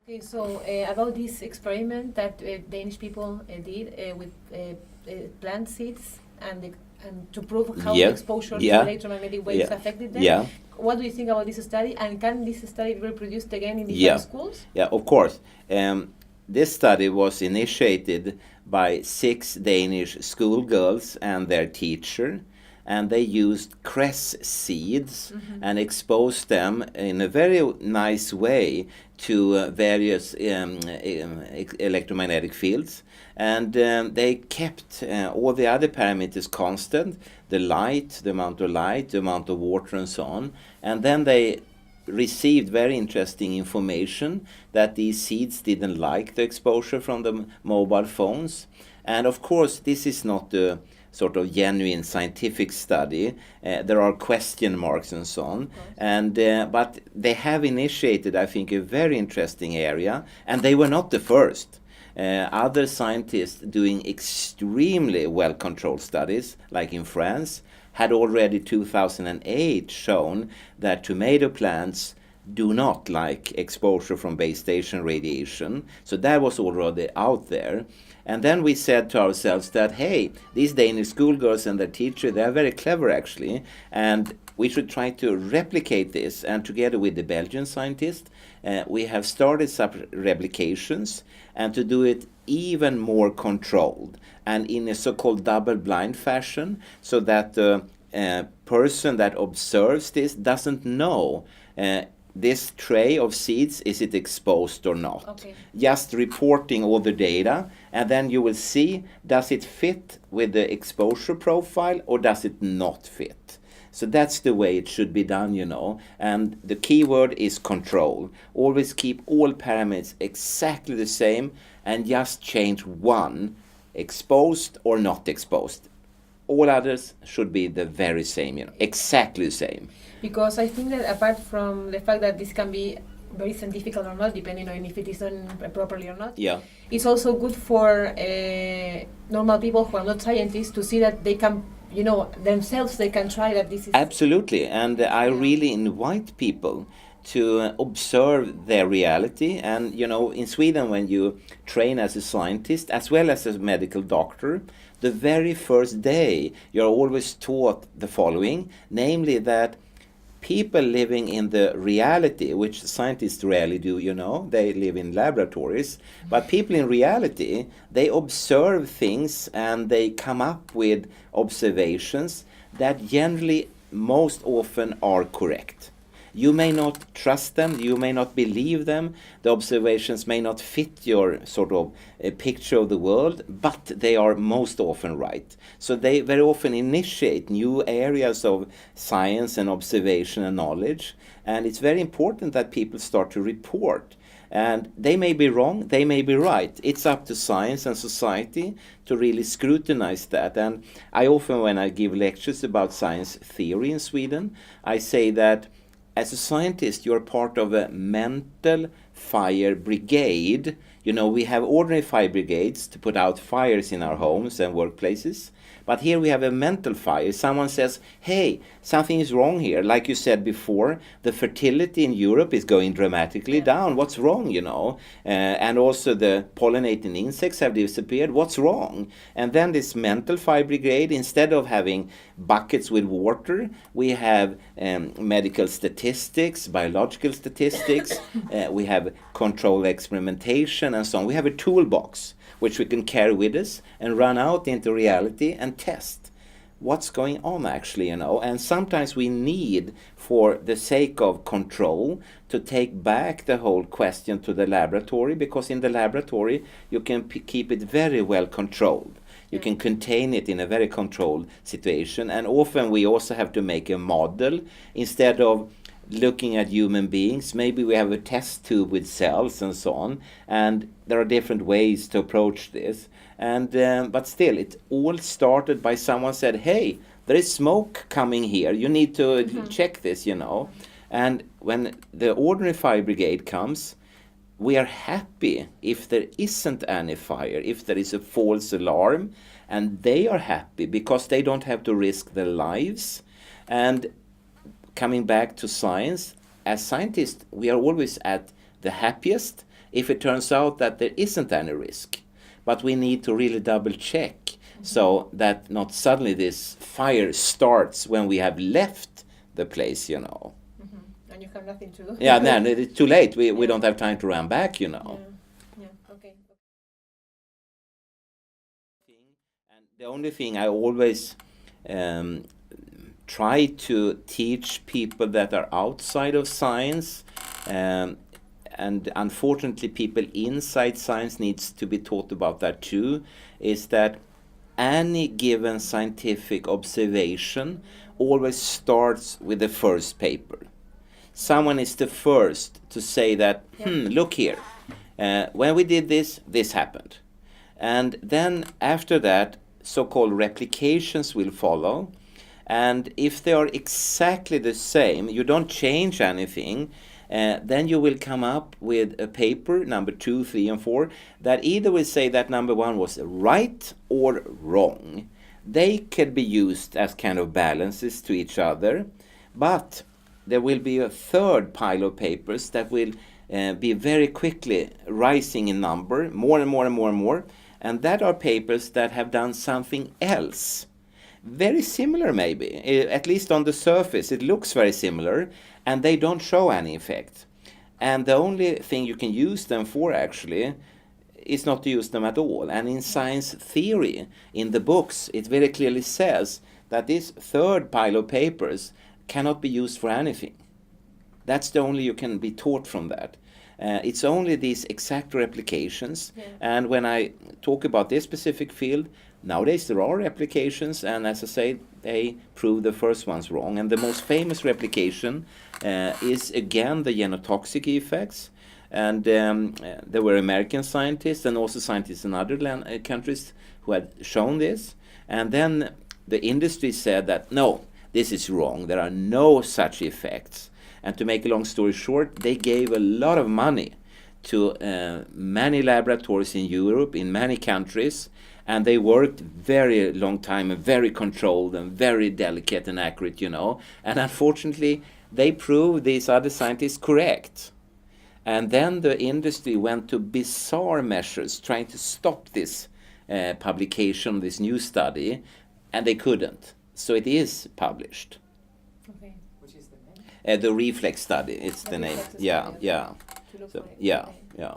Okay, so about this experiment that Danish people did with plant seeds and to prove how Yeah. exposure to Yeah. electromagnetic waves Yeah. affected them. Yeah. What do you think about this study, and can this study be reproduced again in different Yeah. schools? Yeah, of course. This study was initiated by 6 Danish schoolgirls and their teacher, and they used cress seeds and exposed them in a very nice way to various electromagnetic fields. And they kept all the other parameters constant, the light, the amount of water, and so on. And then they received very interesting information that these seeds didn't like the exposure from the mobile phones. And of course, this is not a sort of genuine scientific study. There are question marks and so on. And but they have initiated, I think, a very interesting area, and they were not the first. Other scientists doing extremely well-controlled studies, like in France, had already 2008 shown that tomato plants do not like exposure from base station radiation. So that was already out there. And then we said to ourselves that, hey, these Danish schoolgirls and their teacher, they are very clever actually, and we should try to replicate this. And together with the Belgian scientists, we have started some replications, and to do it even more controlled and in a so-called double-blind fashion, so that the person that observes this doesn't know this tray of seeds, is it exposed or not. Okay. Just reporting all the data, and then you will see, does it fit with the exposure profile or does it not fit? So that's the way it should be done, you know. And the key word is control. Always keep all parameters exactly the same and just change one, exposed or not exposed. All others should be the very same, you know, exactly the same. Because I think that apart from the fact that this can be very scientific or not, depending on if it is done properly or not, Yeah. it's also good for normal people who are not scientists to see that they can, you know, themselves they can try that this is... Absolutely, and I really invite people to observe their reality. And you know, in Sweden, when you train as a scientist as well as a medical doctor, the very first day you're always taught the following, namely that people living in the reality, which scientists rarely do, you know, they live in laboratories, but people in reality, they observe things and they come up with observations that generally most often are correct. You may not trust them, you may not believe them, the observations may not fit your sort of picture of the world, but they are most often right. So they very often initiate new areas of science and observation and knowledge, and it's very important that people start to report. And they may be wrong, they may be right. It's up to science and society to really scrutinize that. And I often, when I give lectures about science theory in Sweden, I say that as a scientist, you're part of a mental fire brigade. You know, we have ordinary fire brigades to put out fires in our homes and workplaces. But here we have a mental fire. Someone says, hey, something is wrong here. Like you said before, the fertility in Europe is going dramatically down. What's wrong, you know? And also the pollinating insects have disappeared. What's wrong? And then this mental fire brigade, instead of having buckets with water, we have medical statistics, biological statistics, we have controlled experimentation and so on. We have a toolbox which we can carry with us and run out into reality and test what's going on actually, you know. And sometimes we need, for the sake of control, to take back the whole question to the laboratory, because in the laboratory you can keep it very well controlled. You can contain it in a very controlled situation, and often we also have to make a model instead of looking at human beings. Maybe we have a test tube with cells and so on, and there are different ways to approach this. And but still, it all started by someone said, hey, there is smoke coming here, you need to check this, you know. And when the ordinary fire brigade comes, we are happy if there isn't any fire, if there is a false alarm, and they are happy because they don't have to risk their lives. And coming back to science, as scientists, we are always at the happiest if it turns out that there isn't any risk. But we need to really double check so that not suddenly this fire starts when we have left the place, you know. And you have nothing to do. Yeah, then it's too late. We don't have time to run back, you know. Okay. And the only thing I always try to teach people that are outside of science, and unfortunately people inside science needs to be taught about that too, is that any given scientific observation always starts with the first paper. Someone is the first to say that, look here, when we did this, this happened. And then after that, so-called replications will follow. And if they are exactly the same, you don't change anything, then you will come up with a paper, number 2, 3, and 4, that either will say that number 1 was right or wrong. They can be used as kind of balances to each other, but there will be a third pile of papers that will be very quickly rising in number, more and more and more and more, and that are papers that have done something else. Very similar maybe, at least on the surface it looks very similar, and they don't show any effect. And the only thing you can use them for actually is not to use them at all. And in science theory, in the books, it very clearly says that this third pile of papers cannot be used for anything. That's the only you can be taught from that. It's only these exact replications. And when I talk about this specific field, nowadays there are replications, and as I say, they prove the first ones wrong. And the most famous replication is again the genotoxic effects. And there were American scientists and also scientists in other countries who had shown this. And then the industry said that no, this is wrong, there are no such effects. And to make a long story short, they gave a lot of money to many laboratories in Europe, in many countries, and they worked very long time and very controlled and very delicate and accurate, you know. And unfortunately, they proved these other scientists correct. And then the industry went to bizarre measures trying to stop this publication, this new study, and they couldn't. So it is published. Okay. Which is the name? The reflex study, it's the name. Reflex Yeah, study, yeah. To look So, for it. yeah, Okay. yeah.